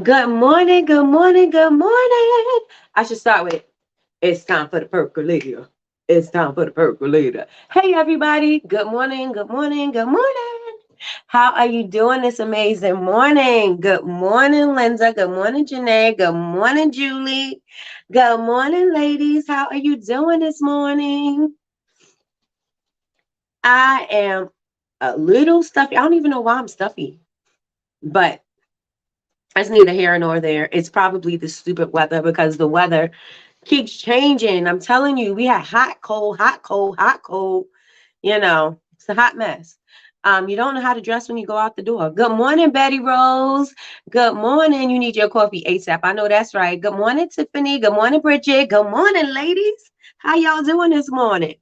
Good morning, good morning, good morning. I should start with it's time for the percolator. It's time for the percolator. Hey, everybody. Good morning, good morning, good morning. How are you doing this amazing morning? Good morning, Linda. Good morning, Janae. Good morning, Julie. Good morning, ladies. How are you doing this morning? I am a little stuffy. I don't even know why I'm stuffy, but it's neither here nor there. It's probably the stupid weather because the weather keeps changing. I'm telling you, we had hot, cold, hot, cold, hot, cold. It's a hot mess. You don't know how to dress when you go out the door. Good morning, Betty Rose. Good morning. You need your coffee ASAP. I know that's right. Good morning, Tiffany. Good morning, Bridget. Good morning, ladies. How y'all doing this morning?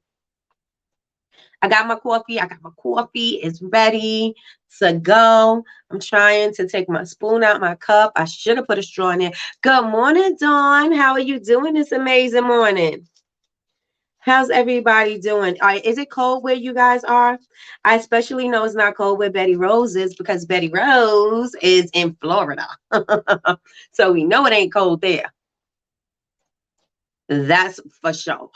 I got my coffee. I got my coffee. It's ready to go. I'm trying to take my spoon out my cup. I should have put a straw in there. Good morning, Dawn. How are you doing this amazing morning? How's everybody doing? Is it cold where you guys are? I especially know it's not cold where Betty Rose is because Betty Rose is in Florida. So we know it ain't cold there. That's for sure.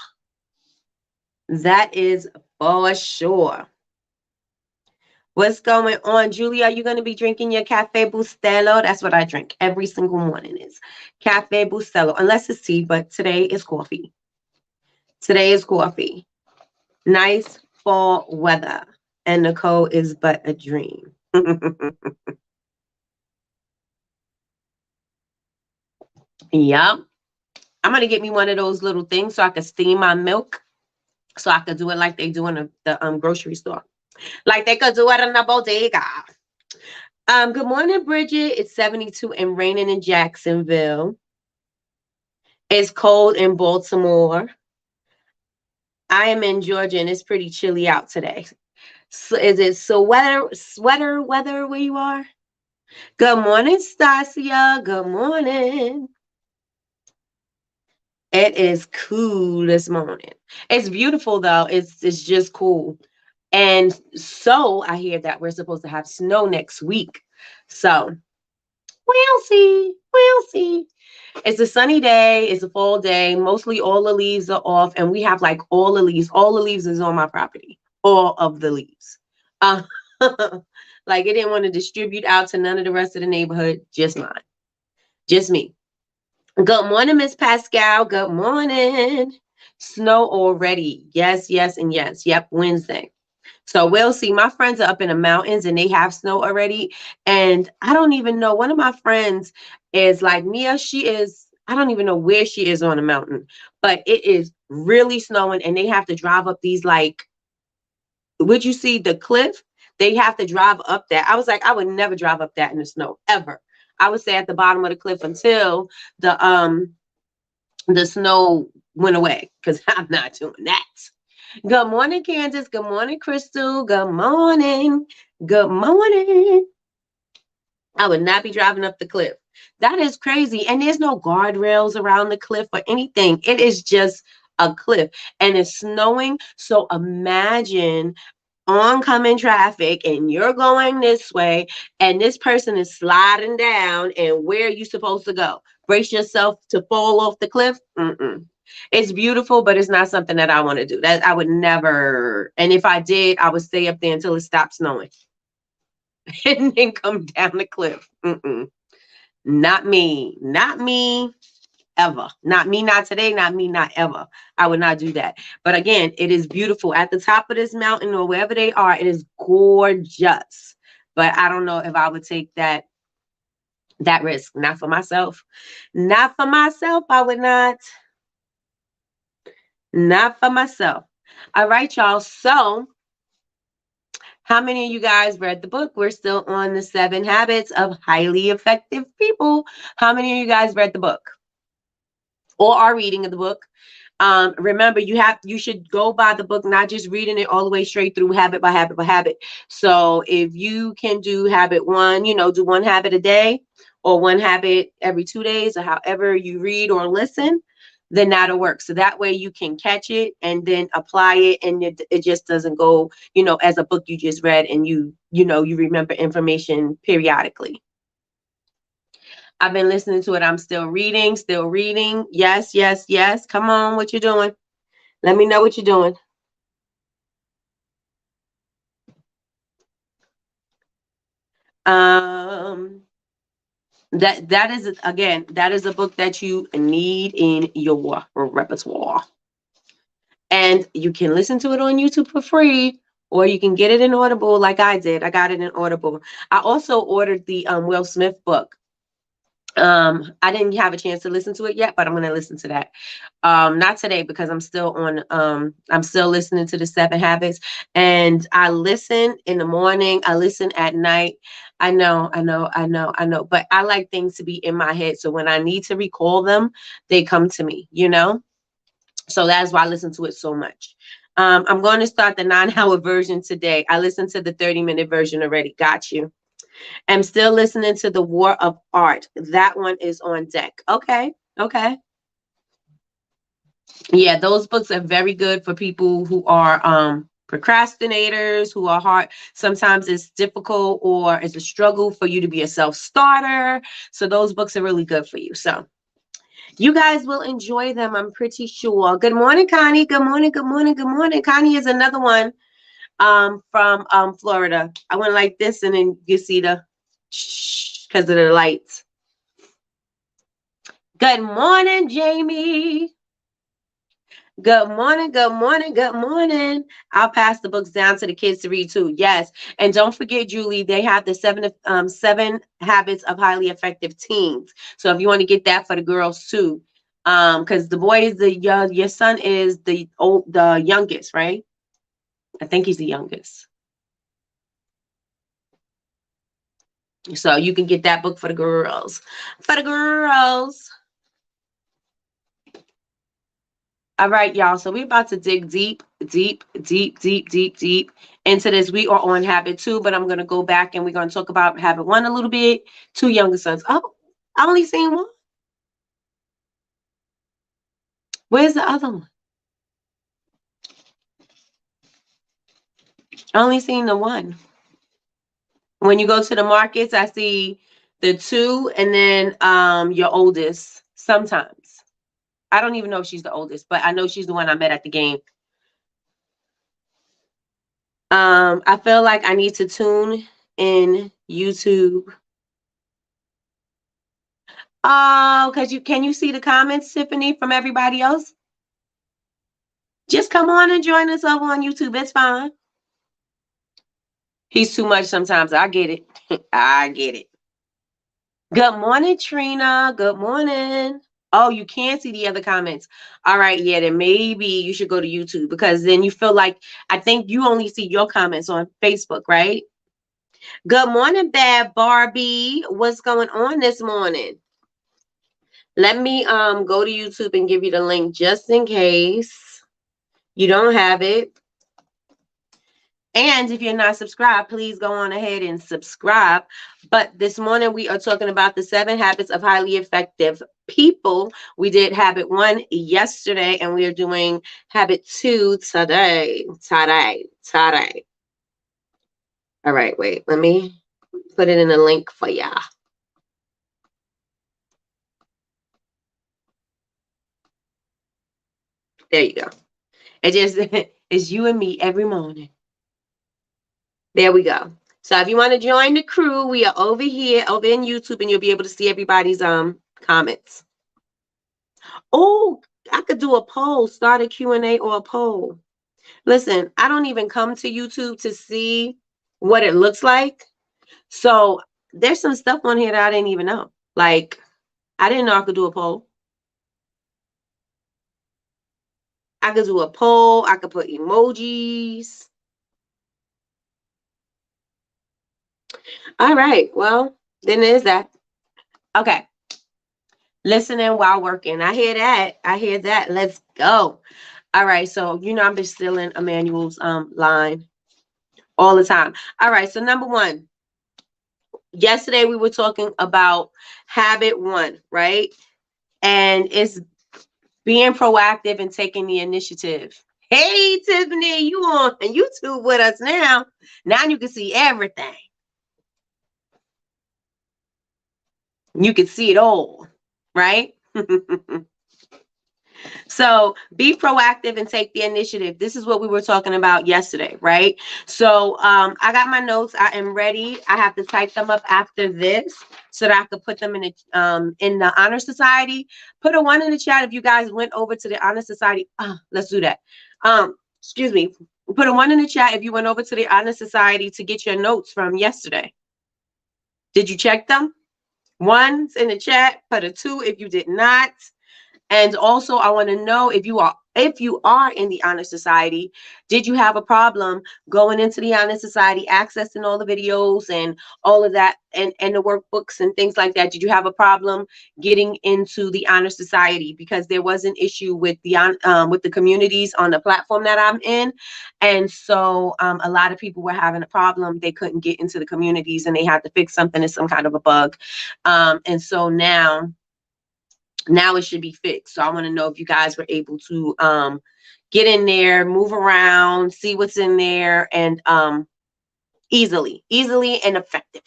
That is for sure. What's going on, Julie? Are you going to be drinking your Cafe Bustelo? That's what I drink every single morning is Cafe Bustelo, unless it's tea, but today is coffee. Today is coffee. Nice fall weather. And Nicole is but a dream. Yep. I'm going to get me one of those little things so I can steam my milk. So I could do it like they do in the grocery store. Like they could do it in the bodega. Good morning, Bridget. It's 72 and raining in Jacksonville. It's cold in Baltimore. I am in Georgia and it's pretty chilly out today. So is it sweater weather where you are? Good morning, Stasia. Good morning. It is cool this morning. It's beautiful though. It's just cool. And so I hear that we're supposed to have snow next week. So we'll see. We'll see. It's a sunny day. It's a fall day. Mostly all the leaves are off, and we have like all the leaves. All the leaves is on my property. All of the leaves. Uh, like it didn't want to distribute out to none of the rest of the neighborhood. Just mine. Just me. Good morning, Miss Pascal. Good morning. Snow already. Yes, yes, and yes. Yep, Wednesday. So we'll see. My friends are up in the mountains and they have snow already. And I don't even know. One of my friends is like Mia. She is, I don't even know where she is on the mountain, but it is really snowing and they have to drive up these like, would you see the cliff? They have to drive up that. I was like, I would never drive up that in the snow ever. I would stay at the bottom of the cliff until the snow went away because I'm not doing that. Good morning, Candace. Good morning, Crystal. Good morning. Good morning. I would not be driving up the cliff. That is crazy. And there's no guardrails around the cliff or anything. It is just a cliff and it's snowing. So imagine oncoming traffic and you're going this way and this person is sliding down and where are you supposed to go? Brace yourself to fall off the cliff? Mm-mm. It's beautiful, but it's not something that I want to do. That I would never. And if I did, I would stay up there until it stopped snowing and then come down the cliff. Mm-mm. Not me. Not me ever. Not me, not today. Not me, not ever. I would not do that. But again, it is beautiful at the top of this mountain or wherever they are. It is gorgeous. But I don't know if I would take that risk. Not for myself. Not for myself. I would not. Not for myself. All right, y'all. So, how many of you guys read the book? We're still on the 7 Habits of Highly Effective People. How many of you guys read the book or are reading the book? Remember, you should go by the book, not just reading it all the way straight through habit by habit by habit. So if you can do habit 1, do 1 habit a day or 1 habit every 2 days or however you read or listen, then that'll work. So that way you can catch it and then apply it and it just doesn't go, as a book you just read and you remember information periodically. I've been listening to it. I'm still reading, still reading. Yes, yes, yes. Come on, what you doing? Let me know what you're doing. Um, that is, again, that is a book that you need in your repertoire. And you can listen to it on YouTube for free, or you can get it in Audible like I did. I got it in Audible. I also ordered the Will Smith book. I didn't have a chance to listen to it yet, but I'm going to listen to that. Not today, because I'm still listening to the 7 Habits, and I listen in the morning, I listen at night. I know, but I like things to be in my head, so when I need to recall them, they come to me, so that's why I listen to it so much. I'm going to start the 9-hour version today. I listened to the 30-minute version already. Got you. I'm still listening to The War of Art. That one is on deck. Okay. Okay. Yeah, those books are very good for people who are procrastinators, who are hard. Sometimes it's difficult or it's a struggle for you to be a self-starter. So those books are really good for you. So you guys will enjoy them, I'm pretty sure. Good morning, Connie. Good morning, good morning, good morning. Connie is another one from Florida. I went like this, and then you see the because of the lights. Good morning, Jamie. Good morning, good morning, good morning. I'll pass the books down to the kids to read too. Yes. And don't forget, Julie, they have the 7 habits of highly effective teens. So if you want to get that for the girls too. Because the boy is your son is the youngest, right? I think he's the youngest. So you can get that book for the girls. For the girls. All right, y'all. So we're about to dig deep, deep, deep, deep, deep, deep into this. We are on habit 2, but I'm going to go back and we're going to talk about habit 1 a little bit. 2 younger sons. Oh, I only seen one. Where's the other one? I only seen the one. When you go to the markets, I see the 2 and then your oldest sometimes. I don't even know if she's the oldest, but I know she's the one I met at the game. I feel like I need to tune in YouTube. Oh, because can you see the comments, Tiffany, from everybody else? Just come on and join us over on YouTube. It's fine. He's too much sometimes. I get it. I get it. Good morning, Trina. Good morning. Oh, you can't see the other comments. All right, yeah, then maybe you should go to YouTube, because then you feel like, I think you only see your comments on Facebook, right? Good morning, Bad Barbie. What's going on this morning? Let me go to YouTube and give you the link just in case you don't have it. And if you're not subscribed, please go on ahead and subscribe. But this morning we are talking about the 7 habits of highly effective people. We did habit 1 yesterday, and we are doing habit 2 today. Today. All right, wait. Let me put it in a link for y'all. There you go. It just it's you and me every morning. There we go. So if you want to join the crew, we are over here, over in YouTube, and you'll be able to see everybody's comments. Oh, I could do a poll, start a Q&A or a poll. Listen, I don't even come to YouTube to see what it looks like. So there's some stuff on here that I didn't even know. Like, I didn't know I could do a poll. I could do a poll. I could put emojis. All right. Well, then there's that. Okay. Listening while working. I hear that. I hear that. Let's go. All right. So, I'm just stealing Emmanuel's line all the time. All right. So number 1. Yesterday we were talking about habit 1, right? And it's being proactive and taking the initiative. Hey, Tiffany, you on YouTube with us now. Now you can see everything. You can see it all, right? So be proactive and take the initiative. This is what we were talking about yesterday, right? So I got my notes. I am ready. I have to type them up after this so that I could put them in the Honor Society. Put a 1 in the chat if you guys went over to the Honor Society. Let's do that. Excuse me. Put a 1 in the chat if you went over to the Honor Society to get your notes from yesterday. Did you check them? 1's in the chat. Put a 2 if you did not. And also, I want to know if you are in the Honor Society, did you have a problem going into the Honor Society, accessing all the videos and all of that, and the workbooks and things like that? Did you have a problem getting into the Honor Society? Because there was an issue with the communities on the platform that I'm in, and so a lot of people were having a problem. They couldn't get into the communities, and they had to fix something. It's some kind of a bug, and so now it should be fixed. So I want to know if you guys were able to get in there, move around, see what's in there, and easily and effectively.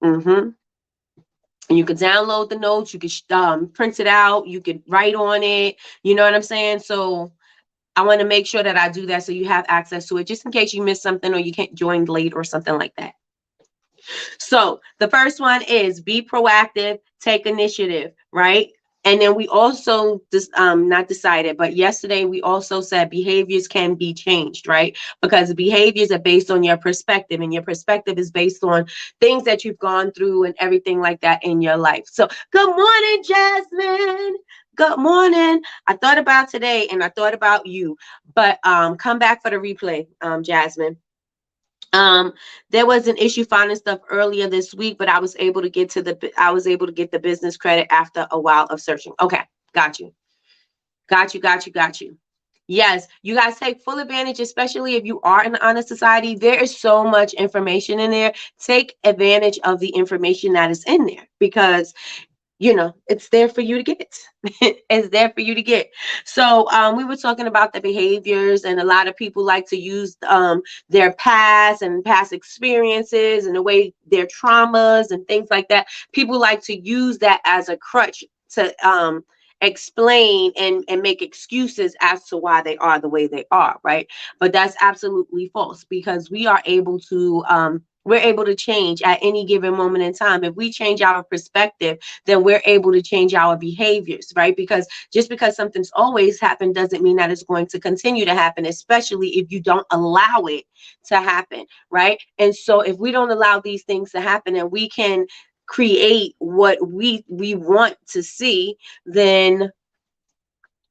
And you could download the notes, you could print it out, you could write on it, you know what I'm saying? So I want to make sure that I do that so you have access to it, just in case you missed something or you can't join late or something like that. So the first one is be proactive, take initiative, right? And then we also not decided, but yesterday we also said behaviors can be changed, right? Because behaviors are based on your perspective, and your perspective is based on things that you've gone through and everything like that in your life. So good morning, Jasmine. Good morning. I thought about today and I thought about you, but come back for the replay, Jasmine. There was an issue finding stuff earlier this week, but I was able to get the business credit after a while of searching. Okay, got you. Yes, you guys take full advantage, especially if you are in the Honor Society. There is so much information in there. Take advantage of the information that is in there, because it's there for you to get. It's there for you to get. So we were talking about the behaviors, and a lot of people like to use their past and past experiences and the way their traumas and things like that. People like to use that as a crutch to explain and make excuses as to why they are the way they are, right? But that's absolutely false, because we're able to change at any given moment in time. If we change our perspective, then we're able to change our behaviors, right? Because just because something's always happened doesn't mean that it's going to continue to happen, especially if you don't allow it to happen, right? And so if we don't allow these things to happen, and we can create what we want to see, then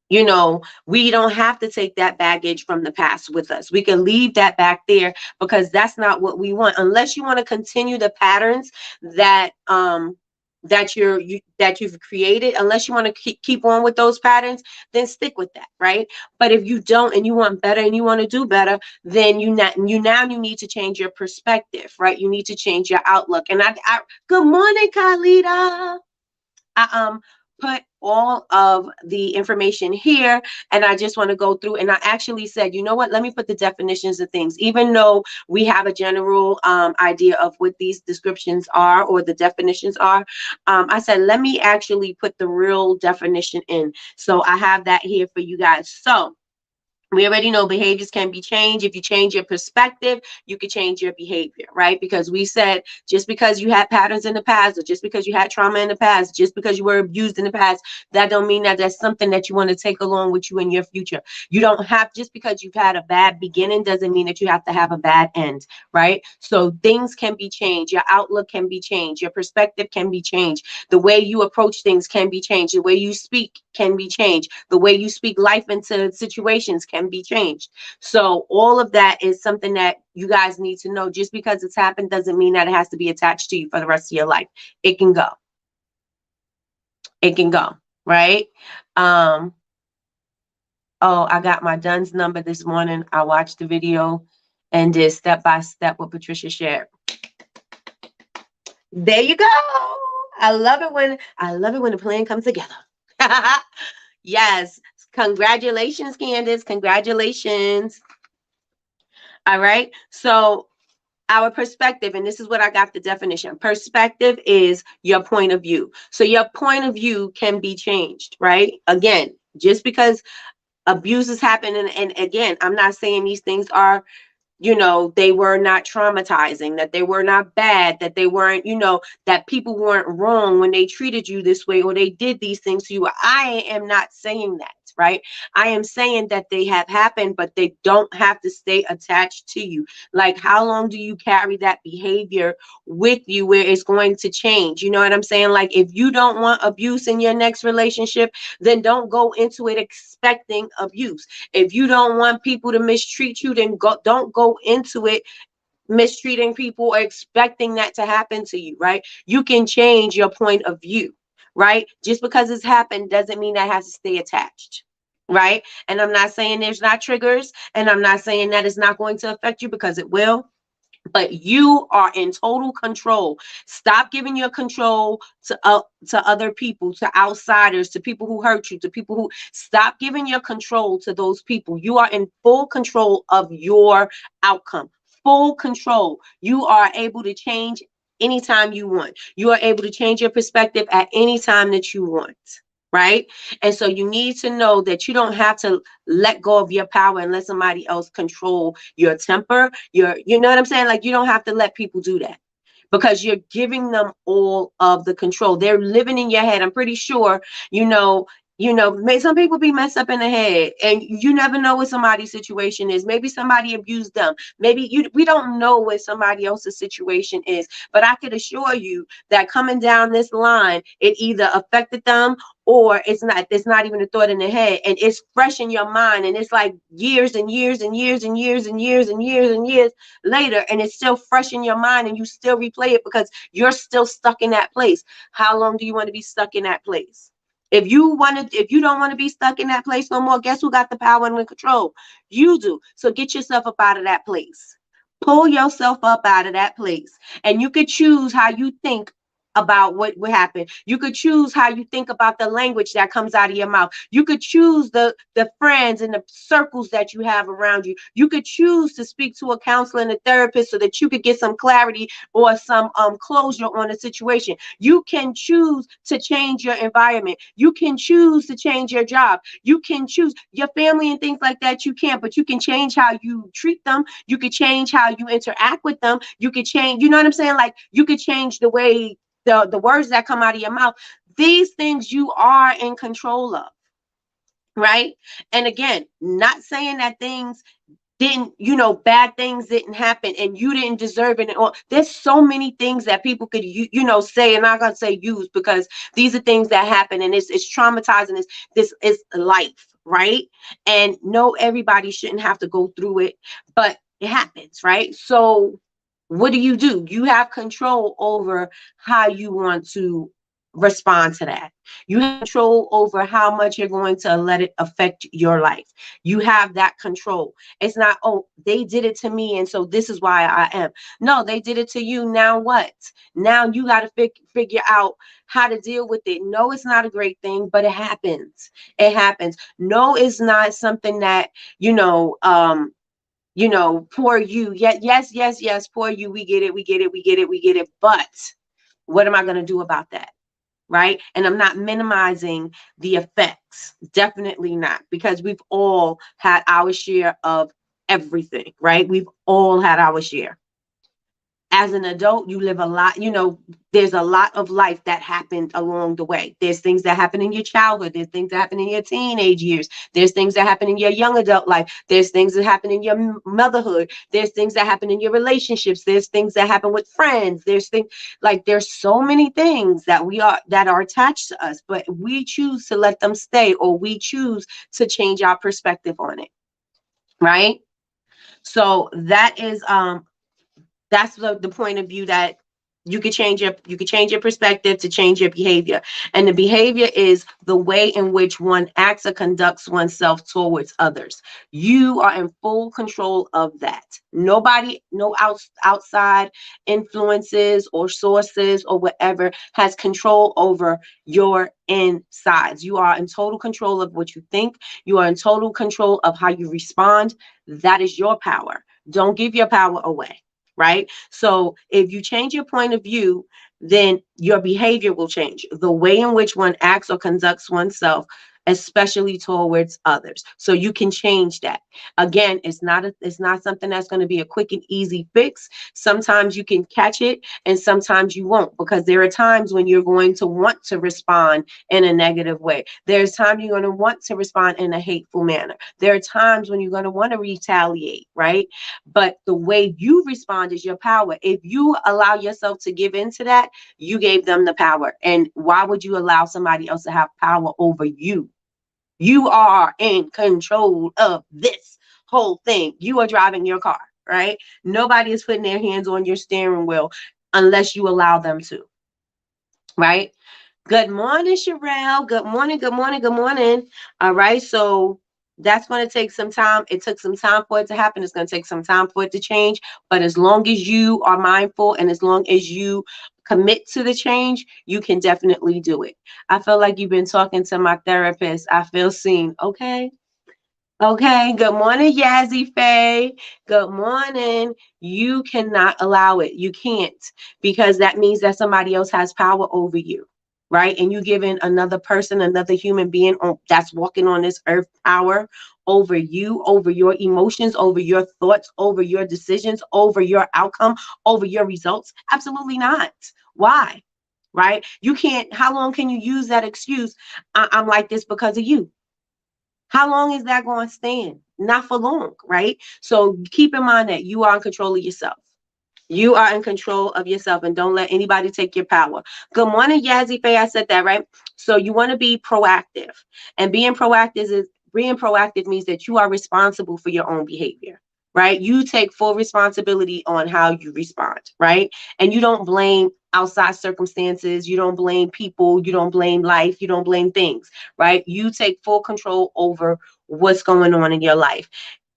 we don't have to take that baggage from the past with us. We can leave that back there, because that's not what we want. Unless you want to continue the patterns that you've created, unless you want to keep on with those patterns, then stick with that, right? But if you don't, and you want better and you want to do better, then you need to change your perspective, right? You need to change your outlook. And good morning, Khalida. I put all of the information here, and I just want to go through, and I actually said, you know what, let me put the definitions of things. Even though we have a general idea of what these descriptions are, or the definitions are, I said, let me actually put the real definition in. So I have that here for you guys. So we already know behaviors can be changed. If you change your perspective, you can change your behavior, right? Because we said, just because you had patterns in the past, or just because you had trauma in the past, just because you were abused in the past, that don't mean that that's something that you want to take along with you in your future. You don't have, just because you've had a bad beginning doesn't mean that you have to have a bad end, right? So things can be changed. Your outlook can be changed. Your perspective can be changed. The way you approach things can be changed. The way you speak can be changed. The way you speak life into situations can be changed. So all of that is something that you guys need to know. Just because it's happened doesn't mean that it has to be attached to you for the rest of your life. It can go. It can go, right? Oh, I got my DUNS number this morning. I watched the video and did step by step what Patricia shared. There you go. I love it when the plan comes together. Yes. Congratulations, Candace. Congratulations. All right. So Our perspective, and this is what I got the definition. Perspective is your point of view. So your point of view can be changed, right? Again, just because abuses happen, and again, I'm not saying these things are, they were not traumatizing, that they were not bad, that they weren't, that people weren't wrong when they treated you this way or they did these things to you. I am not saying that, right? I am saying that they have happened, but they don't have to stay attached to you. Like, how long do you carry that behavior with you where it's going to change? You know what I'm saying? Like, if you don't want abuse in your next relationship, then don't go into it expecting abuse. If you don't want people to mistreat you, then don't go into it mistreating people or expecting that to happen to you, right? You can change your point of view, right? Just because it's happened doesn't mean that has to stay attached, right? And I'm not saying there's not triggers, and I'm not saying that it's not going to affect you, because it will. But you are in total control. Stop giving your control to other people, to outsiders, to people who hurt you, to people who stop giving your control to those people. You are in full control of your outcome. Full control. You are able to change anytime you want. You are able to change your perspective at any time that you want. Right? And so you need to know that you don't have to let go of your power and let somebody else control your temper. You know what I'm saying? Like, you don't have to let people do that, because you're giving them all of the control. They're living in your head. I'm pretty sure, you know, some people be messed up in the head, and you never know what somebody's situation is. Maybe somebody abused them. We don't know what somebody else's situation is, but I could assure you that coming down this line, it either affected them, or it's not even a thought in the head, and it's fresh in your mind, and it's like years and years and years and years and years and years and years later, and it's still fresh in your mind, and you still replay it because you're still stuck in that place. How long do you want to be stuck in that place? If you don't want to be stuck in that place no more, guess who got the power and the control? You do. So get yourself up out of that place. Pull yourself up out of that place. And you could choose how you think about what would happen. You could choose how you think about the language that comes out of your mouth. You could choose the friends and the circles that you have around you. You could choose to speak to a counselor and a therapist so that you could get some clarity or some closure on a situation. You can choose to change your environment. You can choose to change your job. You can choose your family and things like that. You can't, but you can change how you treat them. You could change how you interact with them. You could change, you know what I'm saying? Like, you could change the way the words that come out of your mouth. These things you are in control of, right? And again, not saying that things didn't, bad things didn't happen and you didn't deserve it. Or there's so many things that people could, say, and I'm not gonna say use, because these are things that happen, and it's traumatizing. This is life, right? And no, everybody shouldn't have to go through it, but it happens, right? So what do? You have control over how you want to respond to that. You have control over how much you're going to let it affect your life. You have that control. It's not, oh, they did it to me, and so this is why I am. No, they did it to you. Now what? Now you got to figure out how to deal with it. No, it's not a great thing, but it happens. It happens. No, it's not something that, poor you. Yes, poor you. We get it, we get it, we get it, we get it. But what am I going to do about that? Right? And I'm not minimizing the effects. Definitely not, because we've all had our share of everything, right? We've all had our share. As an adult, you live a lot, there's a lot of life that happened along the way. There's things that happen in your childhood. There's things that happen in your teenage years. There's things that happen in your young adult life. There's things that happen in your motherhood. There's things that happen in your relationships. There's things that happen with friends. There's so many things that are attached to us, but we choose to let them stay, or we choose to change our perspective on it. Right? So that's the point of view, that you could change your perspective to change your behavior. And the behavior is the way in which one acts or conducts oneself towards others. You are in full control of that. Nobody, no outside influences or sources or whatever has control over your insides. You are in total control of what you think. You are in total control of how you respond. That is your power. Don't give your power away. right? So if you change your point of view, then your behavior will change. The way in which one acts or conducts oneself, especially towards others. So you can change that. Again, it's not something that's going to be a quick and easy fix. Sometimes you can catch it and sometimes you won't, because there are times when you're going to want to respond in a negative way. There's times you're going to want to respond in a hateful manner. There are times when you're going to want to retaliate, right? But the way you respond is your power. If you allow yourself to give into that, you gave them the power. And why would you allow somebody else to have power over you? You are in control of this whole thing. You are driving your car, right? Nobody is putting their hands on your steering wheel unless you allow them to, right? Good morning, Sherelle. Good morning, good morning, good morning. All right, so that's going to take some time. It took some time for it to happen. It's going to take some time for it to change. But as long as you are mindful and as long as you commit to the change, you can definitely do it. I feel like you've been talking to my therapist. I feel seen. Okay. Okay, good morning, Yazzie Faye. Good morning. You cannot allow it. You can't, because that means that somebody else has power over you, right? And you giving another person, another human being that's walking on this earth power over you, over your emotions, over your thoughts, over your decisions, over your outcome, over your results. Absolutely not. Why? Right? You can't. How long can you use that excuse? I'm like this because of you. How long is that going to stand? Not for long, right? So keep in mind that you are in control of yourself. You are in control of yourself, and don't let anybody take your power. Good morning, Yazzie Faye. I said that right. So you want to be proactive, and being proactive means that you are responsible for your own behavior, right? You take full responsibility on how you respond, right? And you don't blame outside circumstances. You don't blame people. You don't blame life. You don't blame things, right? You take full control over what's going on in your life.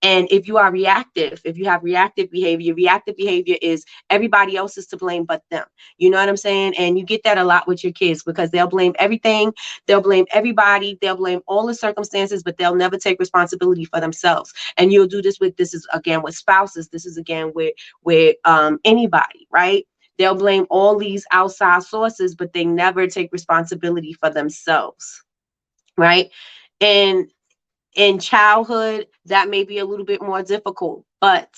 And if you are reactive, if you have reactive behavior is everybody else is to blame but them. You know what I'm saying? And you get that a lot with your kids because they'll blame everything. They'll blame everybody. They'll blame all the circumstances, but they'll never take responsibility for themselves. And you'll do this is again with spouses. This is again with anybody, right? They'll blame all these outside sources, but they never take responsibility for themselves, right? And in childhood, that may be a little bit more difficult, but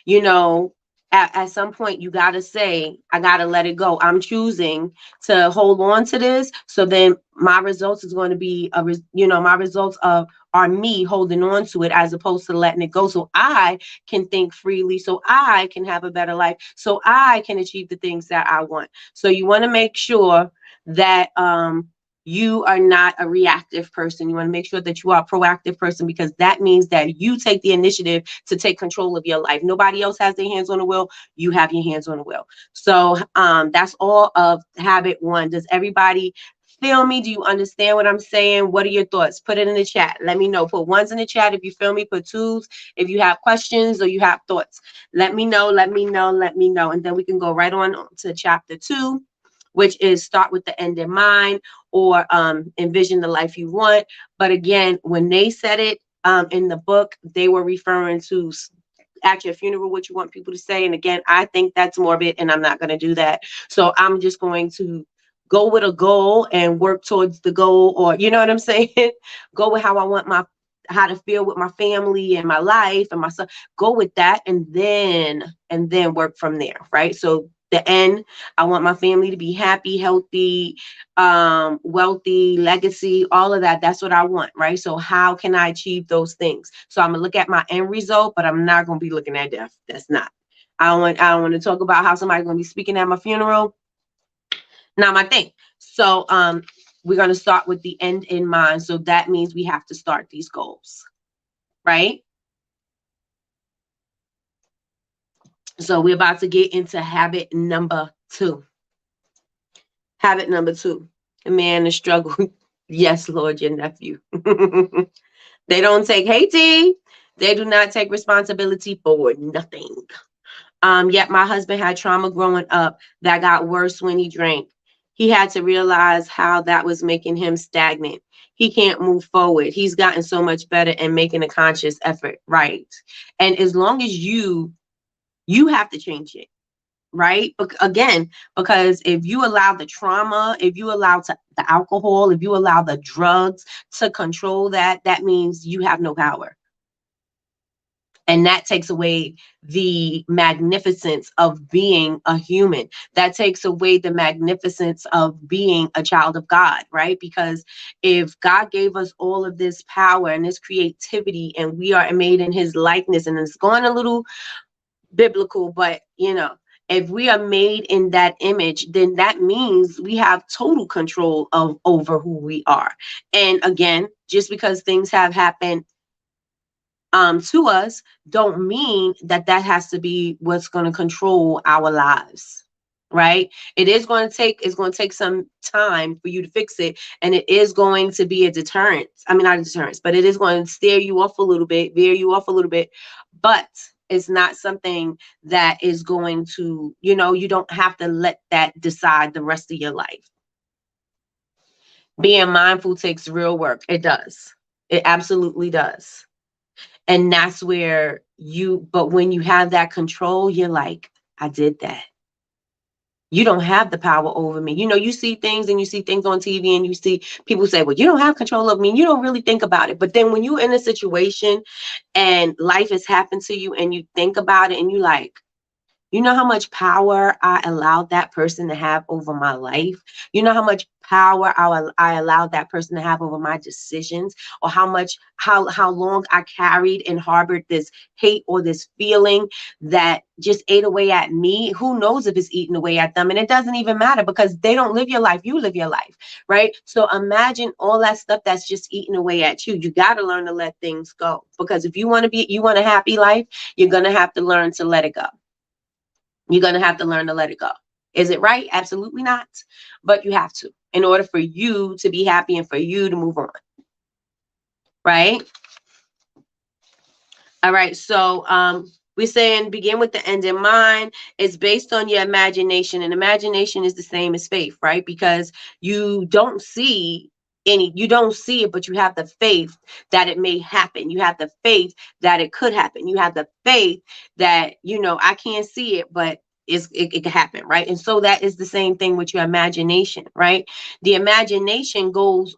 you know, at some point you got to say, I got to let it go. I'm choosing to hold on to this. So then my results is going to be my results are me holding on to it as opposed to letting it go, so I can think freely, so I can have a better life, so I can achieve the things that I want. So you want to make sure that you are not a reactive person. You want to make sure that you are a proactive person, because that means that you take the initiative to take control of your life. Nobody else has their hands on the wheel. You have your hands on the wheel. So that's all of habit one. Does everybody feel me? Do you understand what I'm saying? What are your thoughts? Put it in the chat. Let me know. Put ones in the chat if you feel me. Put twos if you have questions or you have thoughts. Let me know. Let me know. Let me know. And then we can go right on to chapter 2, which is start with the end in mind, or envision the life you want. But again, when they said it in the book, they were referring to at your funeral what you want people to say. And again, I think that's morbid and I'm not going to do that. So I'm just going to go with a goal and work towards the goal, or you know what I'm saying? Go with how I want how to feel with my family and my life and my son. Go with that and then work from there, right? So the end, I want my family to be happy, healthy, wealthy, legacy, all of that. That's what I want, right? So how can I achieve those things? So I'm gonna look at my end result, but I'm not gonna be looking at death. That's not. I don't want to talk about how somebody's gonna be speaking at my funeral. Not my thing. So we're gonna start with the end in mind. So that means we have to start these goals, right? So we're about to get into habit number 2. Habit number 2, man, the struggle. Yes, Lord, your nephew. They don't take, hey T, they do not take responsibility for nothing. Yet my husband had trauma growing up that got worse when he drank. He had to realize how that was making him stagnant. He can't move forward. He's gotten so much better and making a conscious effort, right? And as long as you You have to change it, right? Again, because if you allow the trauma, if you allow the alcohol, if you allow the drugs to control that, that means you have no power. And that takes away the magnificence of being a human. That takes away the magnificence of being a child of God, right? Because if God gave us all of this power and this creativity, and we are made in his likeness, and it's going a little biblical, but if we are made in that image, then that means we have total control of over who we are. And again, just because things have happened to us, don't mean that that has to be what's going to control our lives, right? It's going to take some time for you to fix it, and it is going to be a deterrent. I mean, not a deterrence, but it is going to steer you off a little bit, veer you off a little bit, but it's not something that is going to, you don't have to let that decide the rest of your life. Being mindful takes real work. It does. It absolutely does. And that's where but when you have that control, you're like, I did that. You don't have the power over me. You see things, and you see things on TV, and you see people say, well, you don't have control of me. And you don't really think about it. But then when you're in a situation and life has happened to you, and you think about it, and you like, you know how much power I allowed that person to have over my life? You know how much power I allowed that person to have over my decisions, or how long I carried and harbored this hate or this feeling that just ate away at me? Who knows if it's eating away at them? And it doesn't even matter, because they don't live your life. You live your life, right? So imagine all that stuff that's just eating away at you. You got to learn to let things go, because if you want a happy life, you're going to have to learn to let it go. You're going to have to learn to let it go. Is it right? Absolutely not. But you have to, in order for you to be happy and for you to move on. Right? All right. So we're saying begin with the end in mind. It's based on your imagination. And imagination is the same as faith, right? Because you don't see it, but you have the faith that it may happen. You have the faith that it could happen. You have the faith that, I can't see it, but it could happen, right? And so that is the same thing with your imagination, right? The imagination goes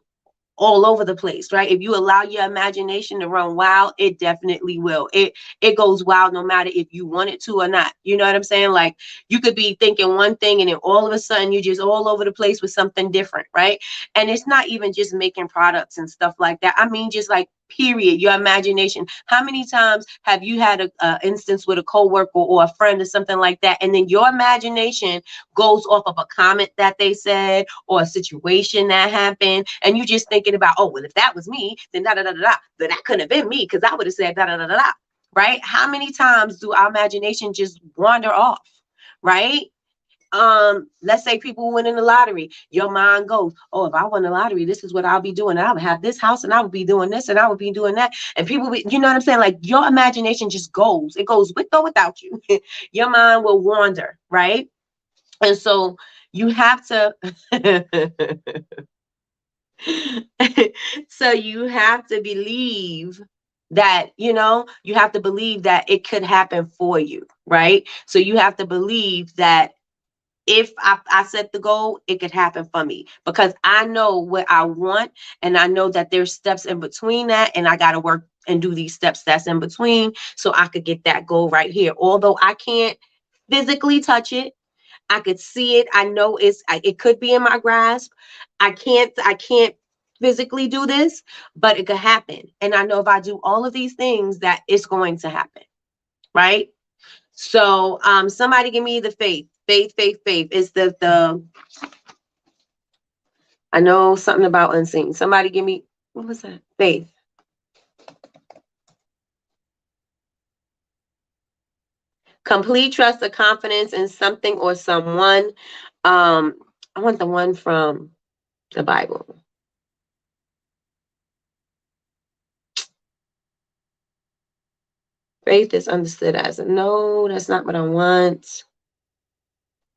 all over the place, right? If you allow your imagination to run wild, it definitely will. It goes wild no matter if you want it to or not. You know what I'm saying? Like, you could be thinking one thing, and then all of a sudden you're just all over the place with something different, right? And it's not even just making products and stuff like that. I mean, just like, period, your imagination. How many times have you had a instance with a coworker or a friend or something like that, and then your imagination goes off of a comment that they said or a situation that happened, and you just thinking about, oh, well, if that was me, then da da da da da, then that couldn't have been me, because I would have said da da da da da, right? How many times do our imagination just wander off, right? Let's say people win in the lottery. Your mind goes, oh, if I won the lottery, this is what I'll be doing. I would have this house, and I would be doing this, and I would be doing that. And people, you know what I'm saying? Like, your imagination just goes. It goes with or without you. Your mind will wander, right? And so you have to so you have to believe that, you have to believe that it could happen for you, right? So you have to believe that if I set the goal, it could happen for me, because I know what I want, and I know that there's steps in between that, and I got to work and do these steps that's in between so I could get that goal right here. Although I can't physically touch it, I could see it. I know it could be in my grasp. I can't physically do this, but it could happen. And I know if I do all of these things, that it's going to happen, right? So somebody give me the faith. Faith, faith, faith. Is the I know something about unseen. Somebody give me, what was that? Faith. Complete trust or confidence in something or someone. I want the one from the Bible. Faith is understood as no, that's not what I want.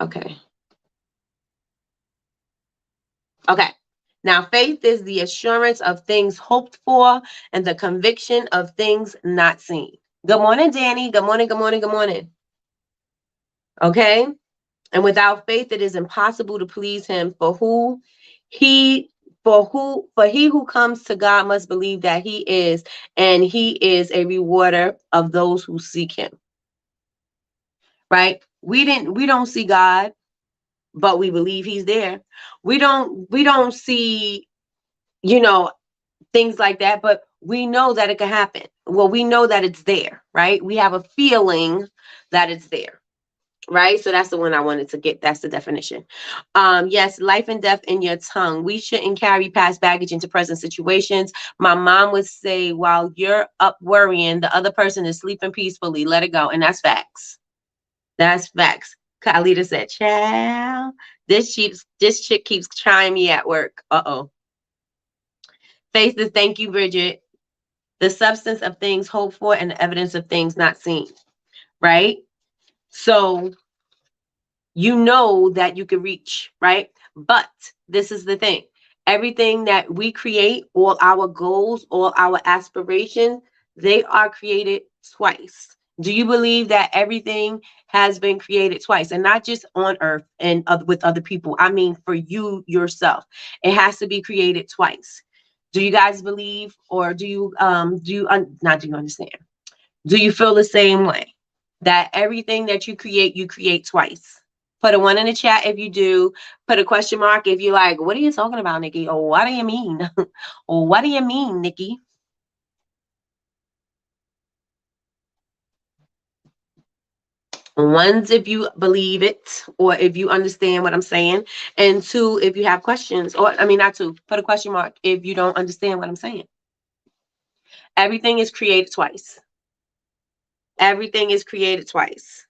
Okay. Okay. Now, faith is the assurance of things hoped for and the conviction of things not seen. Good morning, Danny. Good morning, good morning, good morning. Okay. And without faith, it is impossible to please him. He for he who comes to God must believe that he is, and he is a rewarder of those who seek him. Right? We don't see God, but we believe he's there. We don't see, you know, things like that, but we know that it can happen. Well, we know that it's there, right? We have a feeling that it's there. Right, so that's the one I wanted to get. That's the definition. Yes, life and death in your tongue. We shouldn't carry past baggage into present situations. My mom would say, while you're up worrying, the other person is sleeping peacefully. Let it go. And that's facts. That's facts. Khalida said, child, this chick keeps trying me at work. Uh-oh. Faith is, thank you, Bridget. The substance of things hoped for and the evidence of things not seen. Right? So you know that you can reach, right? But this is the thing. Everything that we create, all our goals, all our aspirations, they are created twice. Do you believe that everything has been created twice, and not just on earth and with other people? I mean, for you yourself, it has to be created twice. Do you guys believe, or not do you understand? Do you feel the same way that everything that you create twice? Put a one in the chat if you do. Put a question mark if you're like, what are you talking about, Nikki? Or what do you mean? Or what do you mean, Nikki? One's if you believe it or if you understand what I'm saying. And two, if you have questions, or I mean, not two, put a question mark if you don't understand what I'm saying. Everything is created twice. Everything is created twice.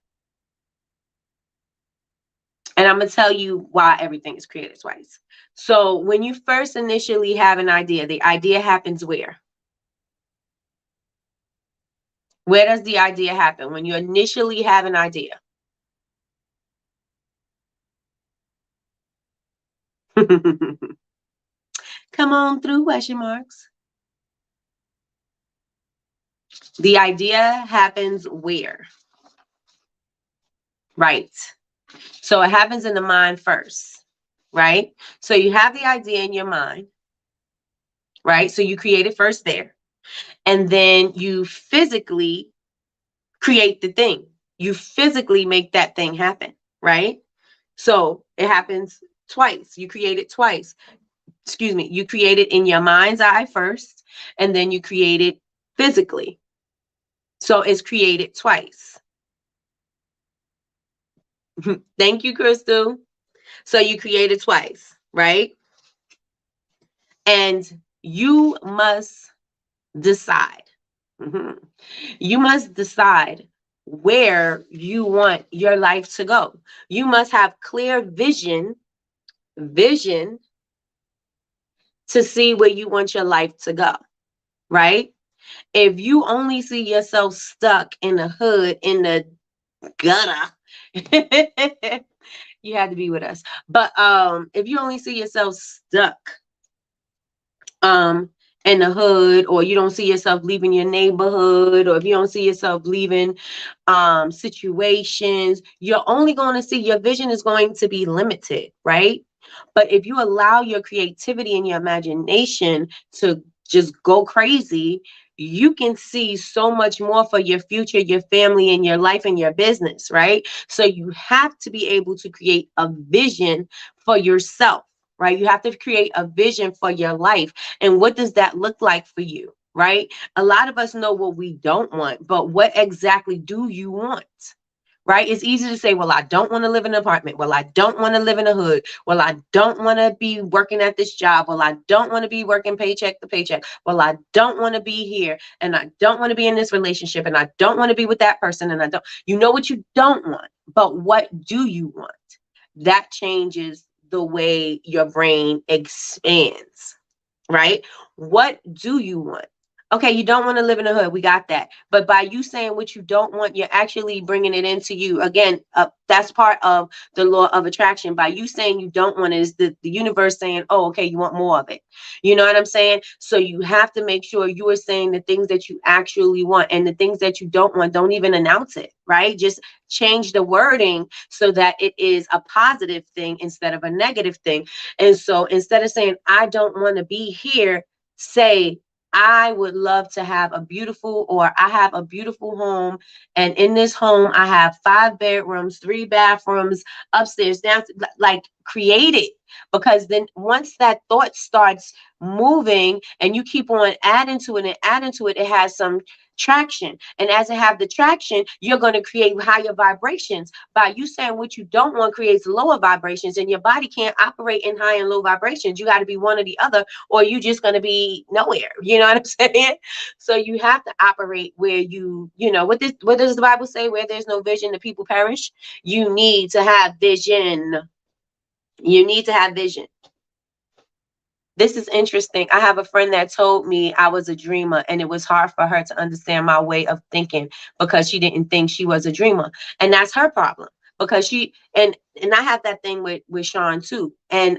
And I'm going to tell you why everything is created twice. So when you first initially have an idea, the idea happens where? Where does the idea happen? When you initially have an idea. Come on through, question marks. The idea happens where? Right. So it happens in the mind first, right? So you have the idea in your mind, right? So you create it first there. And then you physically create the thing. You physically make that thing happen, right? So it happens twice. You create it twice. Excuse me. You create it in your mind's eye first, and then you create it physically. So it's created twice. Thank you, Crystal. So you created twice, right? And you must decide. You must decide where you want your life to go. You must have clear vision to see where you want your life to go, right? If you only see yourself stuck in the hood, in the gutter, you had to be with us. But if you only see yourself stuck um in the hood, or you don't see yourself leaving your neighborhood, or if you don't see yourself leaving situations, you're only going to see, your vision is going to be limited, right? But if you allow your creativity and your imagination to just go crazy, you can see so much more for your future, your family, and your life and your business, right? So you have to be able to create a vision for yourself, right? You have to create a vision for your life. And what does that look like for you, right? A lot of us know what we don't want, but what exactly do you want? Right? It's easy to say, well, I don't want to live in an apartment. Well, I don't want to live in a hood. Well, I don't want to be working at this job. Well, I don't want to be working paycheck to paycheck. Well, I don't want to be here. And I don't want to be in this relationship. And I don't want to be with that person. And you know what you don't want, but what do you want? That changes the way your brain expands, right? What do you want? Okay, you don't want to live in the hood. We got that. But by you saying what you don't want, you're actually bringing it into you. Again, that's part of the law of attraction. By you saying you don't want it, is the universe saying, oh, okay, you want more of it. You know what I'm saying? So you have to make sure you are saying the things that you actually want, and the things that you don't want, don't even announce it, right? Just change the wording so that it is a positive thing instead of a negative thing. And so instead of saying, I don't want to be here, say, I would love to have a beautiful, or I have a beautiful home. And in this home, I have 5 bedrooms, 3 bathrooms, upstairs, downstairs, like create it. Because then once that thought starts moving and you keep on adding to it and adding to it, it has some traction. And as it have the traction, you're going to create higher vibrations. By you saying what you don't want creates lower vibrations, and your body can't operate in high and low vibrations. You got to be one or the other, or you just going to be nowhere. You know what I'm saying? So you have to operate where what does the Bible say? Where there's no vision, the people perish. You need to have vision. You need to have vision. This is interesting. I have a friend that told me I was a dreamer, and it was hard for her to understand my way of thinking because she didn't think she was a dreamer. And that's her problem, because she and I have that thing with Sean too. And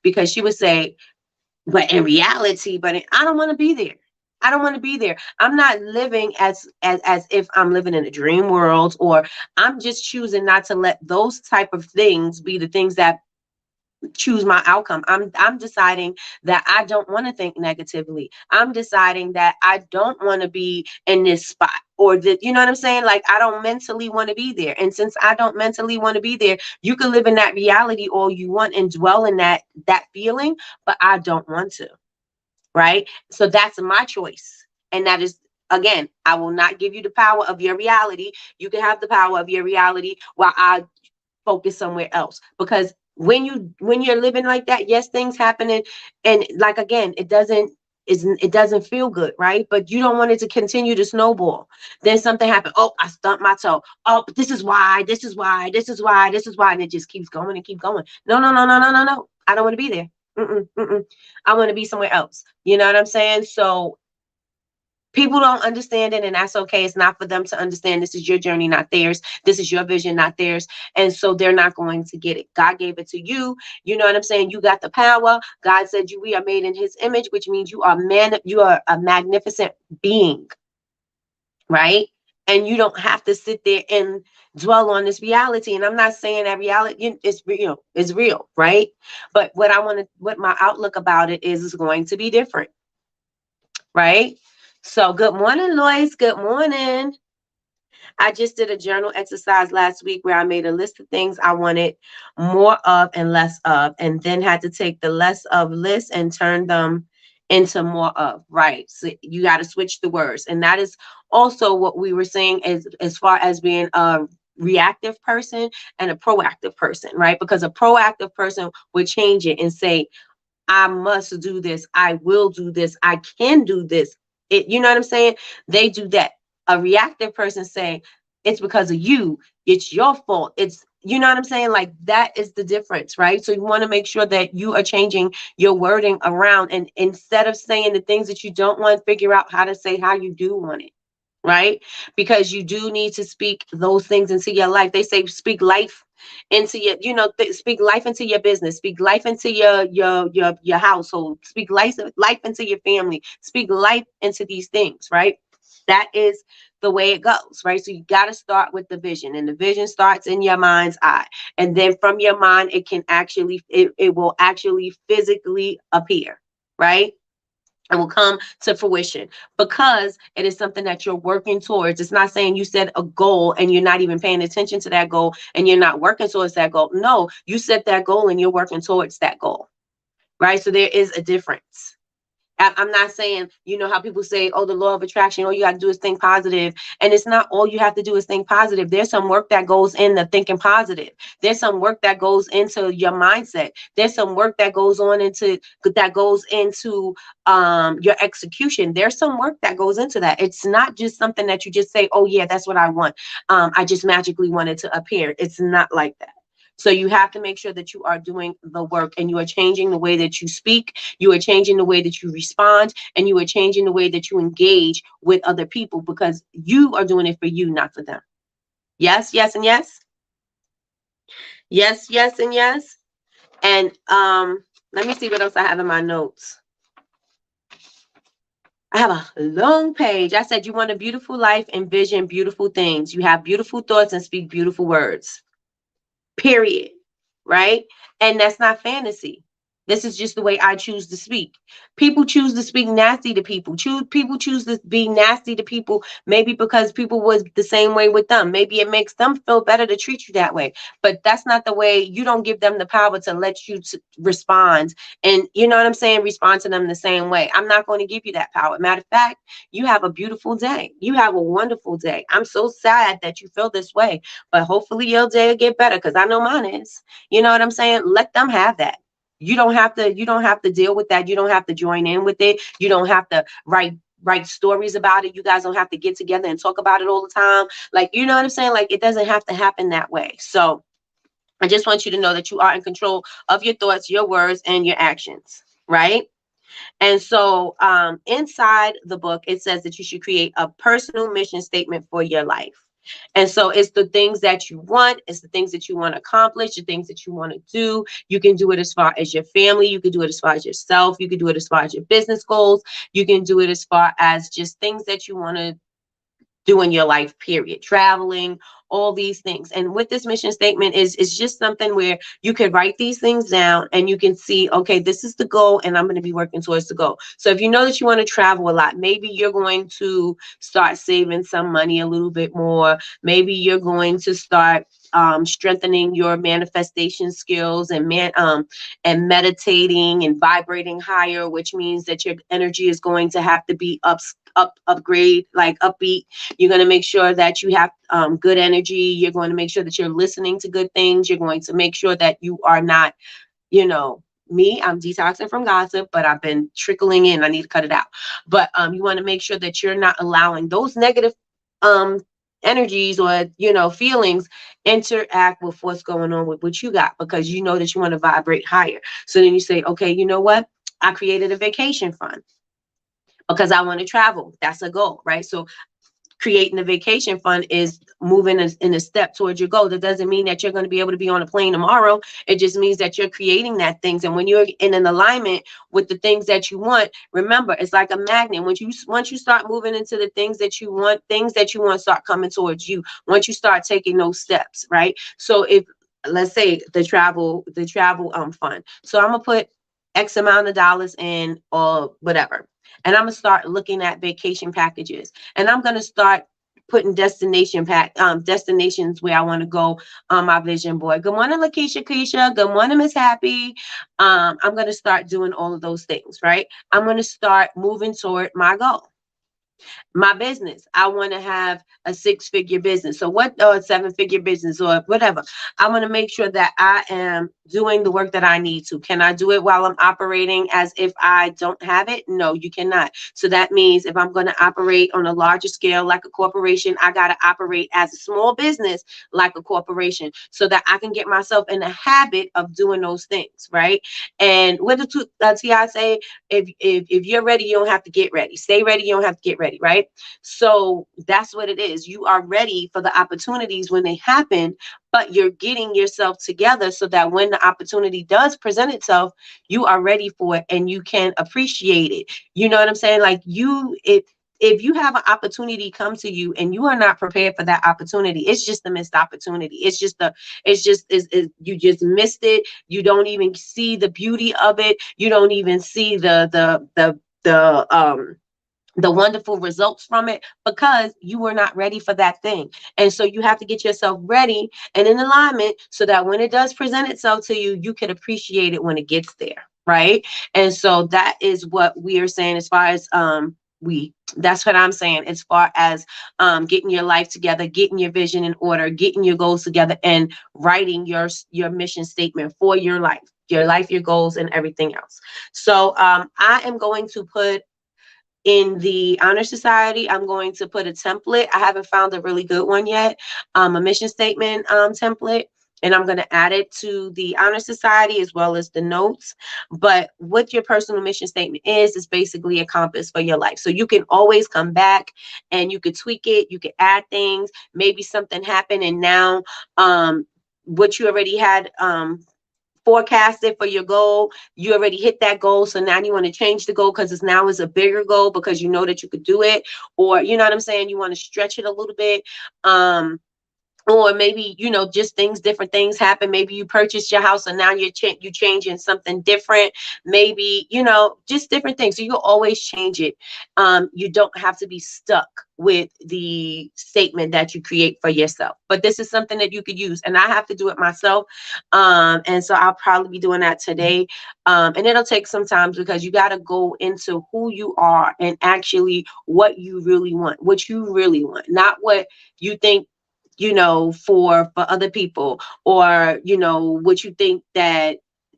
because she would say, but in reality, I don't want to be there. I don't want to be there. I'm not living as if I'm living in a dream world, or I'm just choosing not to let those type of things be the things that choose my outcome. I'm deciding that I don't want to think negatively. I'm deciding that I don't want to be in this spot, or that, you know what I'm saying? Like, I don't mentally want to be there. And since I don't mentally want to be there, you can live in that reality all you want and dwell in that feeling, but I don't want to. Right? So that's my choice. And that is, again, I will not give you the power of your reality. You can have the power of your reality while I focus somewhere else. Because when you're living like that, yes, things happening, and like, again, it doesn't feel good, right? But you don't want it to continue to snowball. Then something happened. Oh, I stumped my toe. Oh, but this is why, this is why, this is why, this is why. And it just keeps going and keep going. No, no, no, no, no, no, no. I don't want to be there. Mm-mm, mm-mm. I want to be somewhere else. You know what I'm saying? So people don't understand it, and that's okay. It's not for them to understand. This is your journey, not theirs. This is your vision, not theirs. And so they're not going to get it. God gave it to you. You know what I'm saying? You got the power. God said we are made in his image, which means you are a magnificent being, right? And you don't have to sit there and dwell on this reality. And I'm not saying that reality is real, right? But what my outlook about it is going to be different, right? So good morning, Lois. Good morning. I just did a journal exercise last week where I made a list of things I wanted more of and less of, and then had to take the less of list and turn them into more of. Right. So you got to switch the words. And that is also what we were saying as far as being a reactive person and a proactive person, right? Because a proactive person would change it and say, I must do this. I will do this. I can do this. You know what I'm saying? They do that. A reactive person saying, it's because of you. It's your fault. You know what I'm saying? Like, that is the difference, right? So you want to make sure that you are changing your wording around. And instead of saying the things that you don't want, figure out how to say how you do want it. Right? Because you do need to speak those things into your life. They say speak life into speak life into your business, speak life into your household, speak life into your family, speak life into these things, right? That is the way it goes, right? So you got to start with the vision, and the vision starts in your mind's eye, and then from your mind it will actually physically appear, right? It will come to fruition because it is something that you're working towards. It's not saying you set a goal and you're not even paying attention to that goal and you're not working towards that goal. No, you set that goal and you're working towards that goal, right? So there is a difference. I'm not saying, you know how people say, oh, the law of attraction, all you got to do is think positive. And it's not all you have to do is think positive. There's some work that goes into thinking positive. There's some work that goes into your mindset. There's some work that goes into your execution. There's some work that goes into that. It's not just something that you just say, oh, yeah, that's what I want. I just magically want it to appear. It's not like that. So you have to make sure that you are doing the work, and you are changing the way that you speak. You are changing the way that you respond, and you are changing the way that you engage with other people, because you are doing it for you, not for them. Yes, yes, and yes. Yes, yes, and yes. And let me see what else I have in my notes. I have a long page. I said you want a beautiful life, envision beautiful things. You have beautiful thoughts and speak beautiful words. Period. Right? And that's not fantasy. This is just the way I choose to speak. People choose to speak nasty to people. People choose to be nasty to people, maybe because people was the same way with them. Maybe it makes them feel better to treat you that way. But that's not the way. You don't give them the power to let you respond. And you know what I'm saying? Respond to them the same way. I'm not going to give you that power. Matter of fact, you have a beautiful day. You have a wonderful day. I'm so sad that you feel this way, but hopefully your day will get better, because I know mine is. You know what I'm saying? Let them have that. You don't have to deal with that. You don't have to join in with it. You don't have to write stories about it. You guys don't have to get together and talk about it all the time. Like, you know what I'm saying? Like, it doesn't have to happen that way. So I just want you to know that you are in control of your thoughts, your words, and your actions, right? And so inside the book, it says that you should create a personal mission statement for your life. And so it's the things that you want, it's the things that you want to accomplish, the things that you want to do. You can do it as far as your family, you can do it as far as yourself, you can do it as far as your business goals, you can do it as far as just things that you want to do in your life, period. Traveling, all these things. And with this mission statement is just something where you can write these things down and you can see, okay, this is the goal and I'm going to be working towards the goal. So if you know that you want to travel a lot, maybe you're going to start saving some money a little bit more. Maybe you're going to start strengthening your manifestation skills and meditating and vibrating higher, which means that your energy is going to have to be upgrade, like upbeat. You're going to make sure that you have good energy. You're going to make sure that you're listening to good things. You're going to make sure that you are not, me, I'm detoxing from gossip, but I've been trickling in. I need to cut it out. But you want to make sure that you're not allowing those negative um, energies or, feelings interact with what's going on with what you got, because you know that you want to vibrate higher. So then you say, okay, you know what? I created a vacation fund because I want to travel. That's a goal, right? So creating a vacation fund is moving in a step towards your goal. That doesn't mean that you're going to be able to be on a plane tomorrow. It just means that you're creating that things. And when you're in an alignment with the things that you want, remember, it's like a magnet. Once you start moving into the things that you want start coming towards you. Once you start taking those steps, right? So if, let's say, the travel fund. So I'm gonna put X amount of dollars in, or whatever. And I'm gonna start looking at vacation packages, and I'm gonna start putting destinations where I want to go on my vision board. Good morning, Lakeisha Keisha. Good morning, Miss Happy. I'm gonna start doing all of those things, right? I'm gonna start moving toward my goal. My business, I want to have a 6-figure business, or what, or a 7-figure business, or whatever. I want to make sure that I am doing the work that I need to. Can I do it while I'm operating as if I don't have it? No, you cannot. So that means if I'm going to operate on a larger scale like a corporation, I got to operate as a small business like a corporation, so that I can get myself in the habit of doing those things, right? And what did T.I. say? If you're ready, you don't have to get ready. Stay ready, you don't have to get ready, right? So that's what it is. You are ready for the opportunities when they happen, but you're getting yourself together so that when the opportunity does present itself, you are ready for it and you can appreciate it. You know what I'm saying? Like, if you have an opportunity come to you and you are not prepared for that opportunity, it's just a missed opportunity. You just missed it. You don't even see the beauty of it. You don't even see the wonderful results from it, because you were not ready for that thing. And so you have to get yourself ready and in alignment so that when it does present itself to you, you can appreciate it when it gets there, right? And so that is what we are saying as far as that's what I'm saying as far as getting your life together, getting your vision in order, getting your goals together, and writing your mission statement for your life, your goals, and everything else. So I am going to put in the Honor Society, I'm going to put a template. I haven't found a really good one yet, a mission statement template. and I'm going to add it to the Honor Society as well as the notes. But what your personal mission statement is basically a compass for your life. So you can always come back and you could tweak it. You could add things. Maybe something happened and now what you already had forecasted for your goal, you already hit that goal, so now you want to change the goal because it's now is a bigger goal because you know that you could do it, or you know what I'm saying, you want to stretch it a little bit. Or maybe, you know, just different things happen. Maybe you purchased your house and now you're changing something different. Maybe, you know, just different things. So you'll always change it. You don't have to be stuck with the statement that you create for yourself. But this is something that you could use. And I have to do it myself. And so I'll probably be doing that today. And it'll take some time because you got to go into who you are and actually what you really want, not what you think, you know, for other people, or, you know, what you think that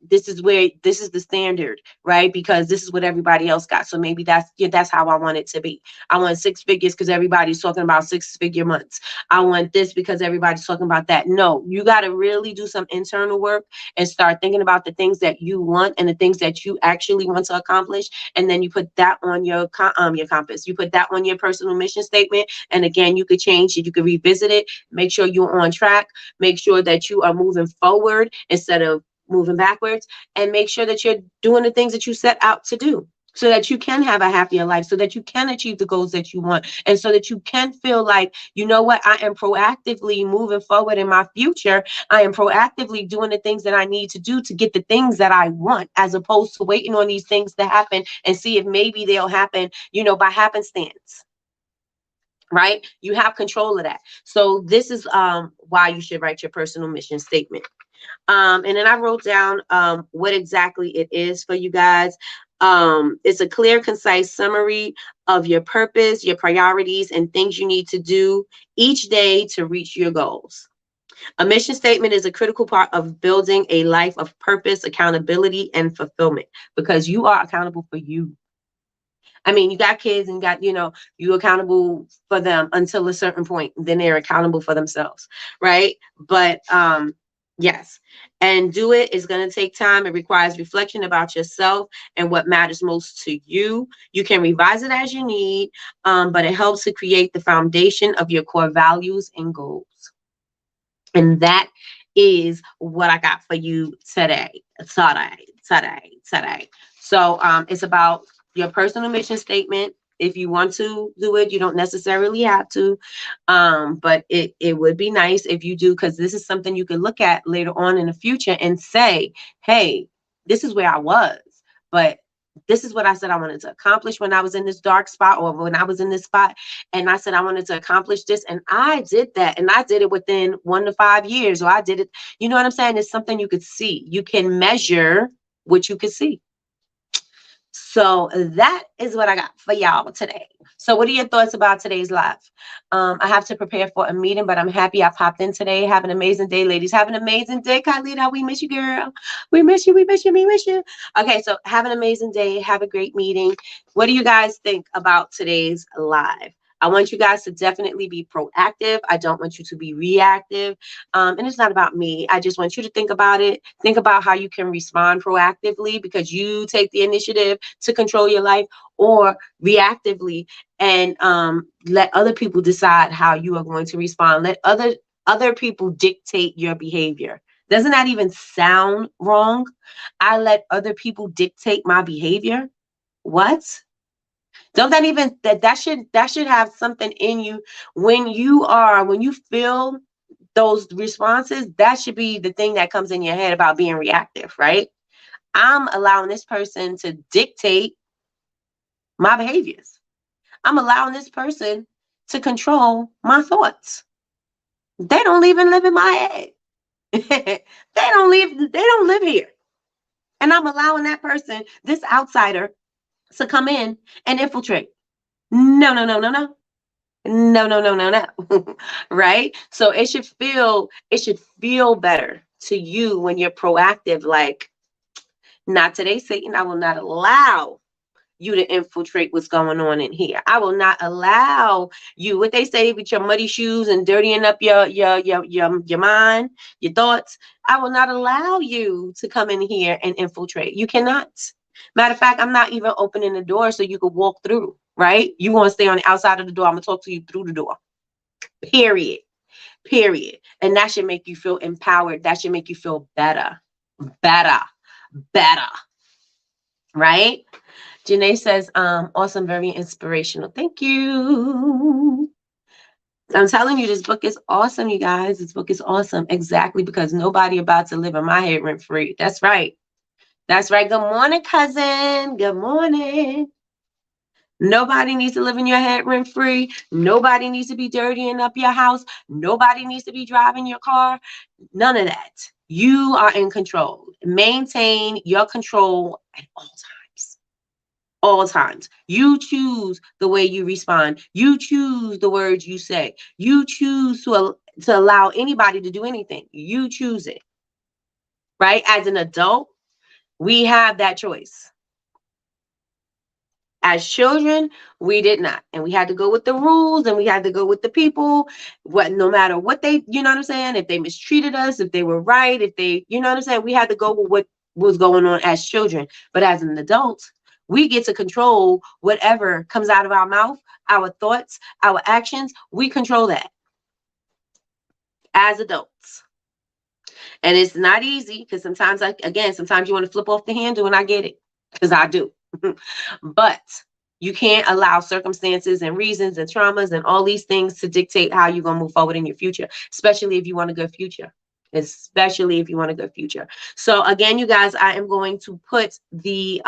this is the standard, right? Because this is what everybody else got. So maybe that's how I want it to be. I want 6 figures because everybody's talking about 6-figure months. I want this because everybody's talking about that. No, you got to really do some internal work and start thinking about the things that you want and the things that you actually want to accomplish. And then you put that on your compass. You put that on your personal mission statement. And again, you could change it. You could revisit it. Make sure you're on track. Make sure that you are moving forward instead of moving backwards, and make sure that you're doing the things that you set out to do so that you can have a happier life, so that you can achieve the goals that you want, and so that you can feel like, you know what, I am proactively moving forward in my future. I am proactively doing the things that I need to do to get the things that I want, as opposed to waiting on these things to happen and see if maybe they'll happen, you know, by happenstance. Right? You have control of that. So this is why you should write your personal mission statement. And then I wrote down what exactly it is for you guys. It's a clear, concise summary of your purpose, your priorities, and things you need to do each day to reach your goals. A mission statement is a critical part of building a life of purpose, accountability, and fulfillment, because you are accountable for you. I mean, you got kids and got, you know, you accountable for them until a certain point. Then they're accountable for themselves, right? But yes, and do it is going to take time. It requires reflection about yourself and what matters most to you. You can revise it as you need, but it helps to create the foundation of your core values and goals. And that is what I got for you today. So it's about your personal mission statement. If you want to do it, you don't necessarily have to. But it would be nice if you do, because this is something you can look at later on in the future and say, hey, this is where I was, but this is what I said I wanted to accomplish when I was in this dark spot, or when I was in this spot. And I said I wanted to accomplish this. And I did that. And I did it within 1 to 5 years. Or I did it. You know what I'm saying? It's something you could see. You can measure what you could see. So that is what I got for y'all today. So what are your thoughts about today's live? I have to prepare for a meeting, but I'm happy I popped in today. Have an amazing day, ladies. Have an amazing day, Khalida. We miss you, girl. We miss you. We miss you. We miss you. Okay, so have an amazing day. Have a great meeting. What do you guys think about today's live? I want you guys to definitely be proactive. I don't want you to be reactive. And it's not about me. I just want you to think about it. Think about how you can respond proactively, because you take the initiative to control your life, or reactively and let other people decide how you are going to respond. Let other people dictate your behavior. Doesn't that even sound wrong? I let other people dictate my behavior. What? Don't that even that should have something in you when you feel those responses. That should be the thing that comes in your head about being reactive, right? I'm allowing this person to dictate my behaviors. I'm allowing this person to control my thoughts. They don't even live in my head. They don't live here. And I'm allowing that person, this outsider, to come in and infiltrate. No, no, no, no, no. No, no, no, no, no. Right? So it should feel better to you when you're proactive, like, not today, Satan. I will not allow you to infiltrate what's going on in here. I will not allow you, what they say, with your muddy shoes and dirtying up your mind, your thoughts. I will not allow you to come in here and infiltrate. You cannot. Matter of fact, I'm not even opening the door so you could walk through, right? You want to stay on the outside of the door. I'm going to talk to you through the door. Period. Period. And that should make you feel empowered. That should make you feel better. Better. Better. Right? Janae says, awesome, very inspirational. Thank you. I'm telling you, this book is awesome, you guys. This book is awesome. Exactly, because nobody about to live in my head rent free. That's right. That's right. Good morning, cousin. Good morning. Nobody needs to live in your head rent free. Nobody needs to be dirtying up your house. Nobody needs to be driving your car. None of that. You are in control. Maintain your control at all times. All times. You choose the way you respond. You choose the words you say. You choose to allow anybody to do anything. You choose it. Right? As an adult, we have that choice. As children, we did not. And we had to go with the rules, and we had to go with the people. No matter what they, you know what I'm saying? If they mistreated us, if they were right, if they, you know what I'm saying? We had to go with what was going on as children. But as an adult, we get to control whatever comes out of our mouth, our thoughts, our actions. We control that as adults. And it's not easy, because sometimes you want to flip off the handle, and I get it, because I do. But you can't allow circumstances and reasons and traumas and all these things to dictate how you're going to move forward in your future, especially if you want a good future. Especially if you want a good future. So again, you guys, I am going to put the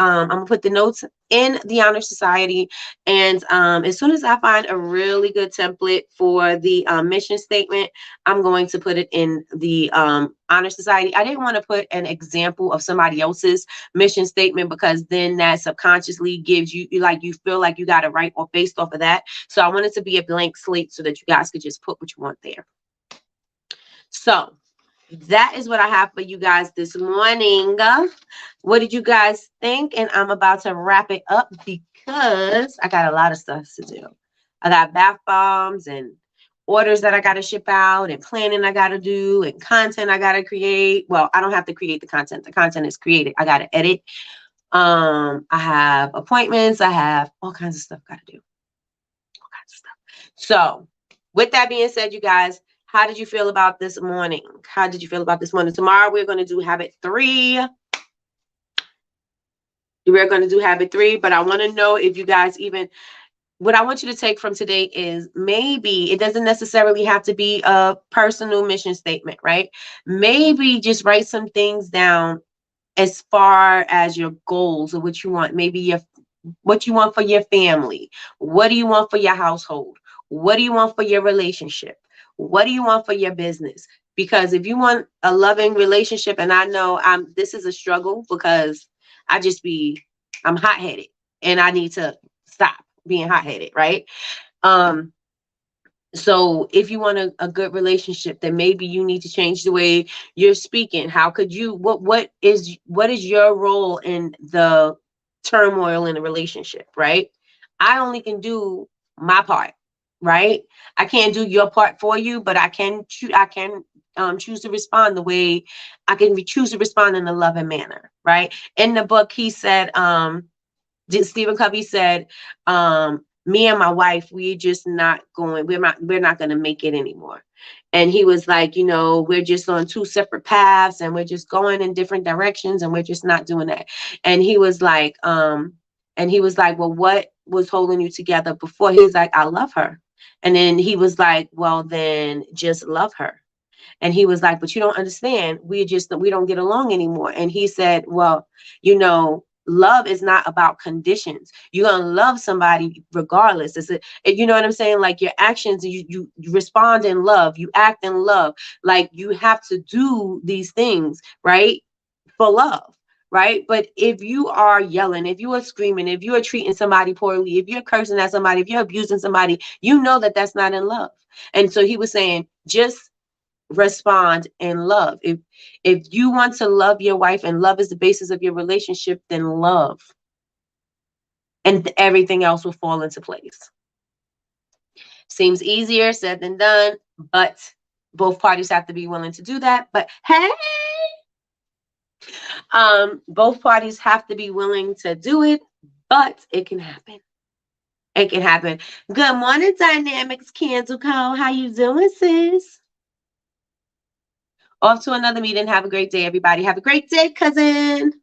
notes in the Honor Society, and as soon as I find a really good template for the mission statement, I'm going to put it in the Honor Society. I didn't want to put an example of somebody else's mission statement, because then that subconsciously gives you, you feel like you got to write or based off of that. So I want it to be a blank slate so that you guys could just put what you want there. So that is what I have for you guys this morning. What did you guys think? And I'm about to wrap it up, because I got a lot of stuff to do. I got bath bombs and orders that I got to ship out, and planning I got to do, and content I got to create. Well, I don't have to create the content. The content is created. I got to edit. I have appointments. I have all kinds of stuff I got to do. All kinds of stuff. So with that being said, you guys, how did you feel about this morning? How did you feel about this morning? Tomorrow we're going to do habit 3. We're going to do habit 3, but I want to know if you guys what I want you to take from today is, maybe it doesn't necessarily have to be a personal mission statement, right? Maybe just write some things down as far as your goals or what you want. Maybe what you want for your family. What do you want for your household? What do you want for your relationship? What do you want for your business? Because if you want a loving relationship, and I know this is a struggle, because I'm hot-headed, and I need to stop being hot-headed, right? So if you want a good relationship, then maybe you need to change the way you're speaking. How could you, what is your role in the turmoil in a relationship, right? I only can do my part, right? I can't do your part for you, but I can choose to respond the way I can choose to respond in a loving manner, right? In the book, he said, Stephen Covey said, me and my wife, we're not going to make it anymore. And he was like, we're just on 2 separate paths, and we're just going in different directions, and we're just not doing that. And he was like, well, what was holding you together before? He's like, I love her. And then he was like, well, then just love her. And he was like, but you don't understand. We don't get along anymore. And he said, well, love is not about conditions. You're going to love somebody regardless. You know what I'm saying? Like, your actions, you respond in love, you act in love. Like, you have to do these things, right? For love, right? But if you are yelling, if you are screaming, if you are treating somebody poorly, if you're cursing at somebody, if you're abusing somebody, that's not in love. And so he was saying, just respond in love. If you want to love your wife, and love is the basis of your relationship, then love. and everything else will fall into place. Seems easier said than done, but both parties have to be willing to do that. But hey, both parties have to be willing to do it, but it can happen. It can happen. Good morning, Dynamics Candle Call. How you doing, sis? Off to another meeting. Have a great day, everybody. Have a great day, cousin.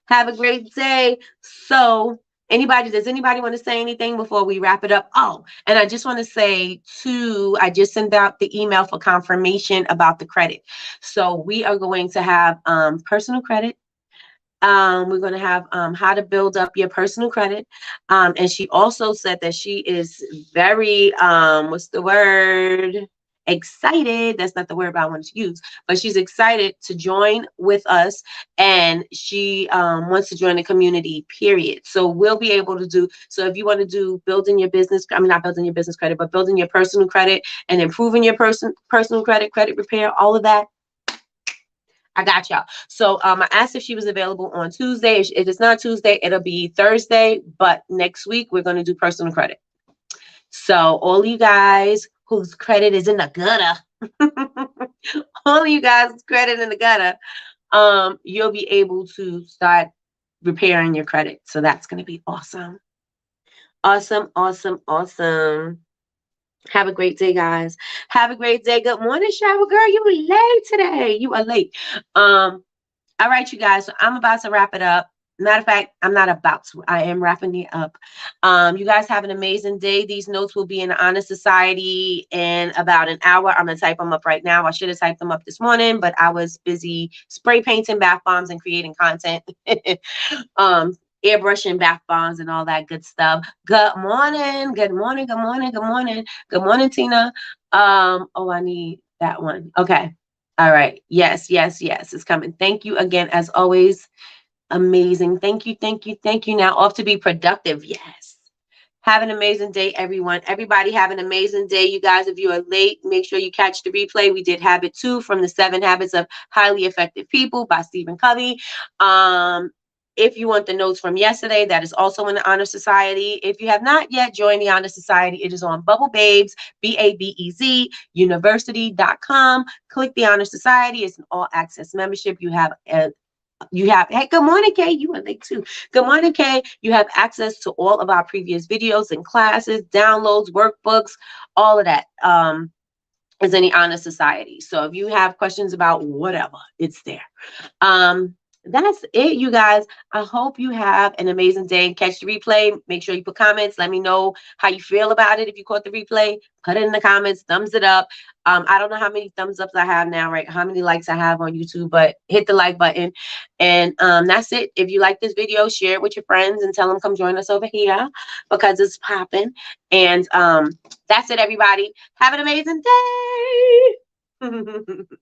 Have a great day. So, does anybody want to say anything before we wrap it up? Oh, and I just want to say too, I just sent out the email for confirmation about the credit. So we are going to have personal credit. We're going to have how to build up your personal credit. And she also said that she is very, what's the word? Excited. That's not the word I wanted to use, but she's excited to join with us, and she wants to join the community, period. So we'll be able to do, so if you want to do building your business, I mean, not building your business credit, but building your personal credit and improving your personal credit, credit repair, all of that, I got y'all. So I asked if she was available on Tuesday. If it's not Tuesday, it'll be Thursday. But next week, we're going to do personal credit. So all you guys whose credit is in the gutter, all you guys whose credit in the gutter, you'll be able to start repairing your credit. So that's going to be awesome. Awesome, awesome, awesome. Have a great day, guys. Have a great day. Good morning, shower girl. You were late today. You are late. All right, you guys. So I'm about to wrap it up. Matter of fact, I'm not about to. I am wrapping it up. You guys have an amazing day. These notes will be in the Honor Society in about an hour. I'm going to type them up right now. I should have typed them up this morning, but I was busy spray painting bath bombs and creating content. Airbrushing bath bombs and all that good stuff. Good morning. Good morning. Good morning. Good morning. Good morning, Tina. Oh, I need that one. Okay. All right. Yes, yes, yes. It's coming. Thank you again, as always. Amazing. Thank you. Thank you. Thank you. Now off to be productive. Yes. Have an amazing day, everyone. Everybody have an amazing day. You guys, if you are late, make sure you catch the replay. We did Habit 2 from the 7 Habits of Highly Effective People by Stephen Covey. If you want the notes from yesterday, that is also in the Honor Society. If you have not yet joined the Honor Society, it is on Bubble Babes, BABEZ, university.com. Click the Honor Society. It's an all-access membership. Hey, good morning, Kay. You are late too. Good morning, Kay. You have access to all of our previous videos and classes, downloads, workbooks, all of that. Is in the Honor Society. So if you have questions about whatever, it's there. That's it, you guys. I hope you have an amazing day. Catch the replay. Make sure you put comments. Let me know how you feel about it. If you caught the replay, put it in the comments. Thumbs it up. I don't know how many thumbs ups I have now, right? How many likes I have on YouTube, but hit the like button. And that's it. If you like this video, share it with your friends and tell them come join us over here because it's popping. And that's it, everybody. Have an amazing day.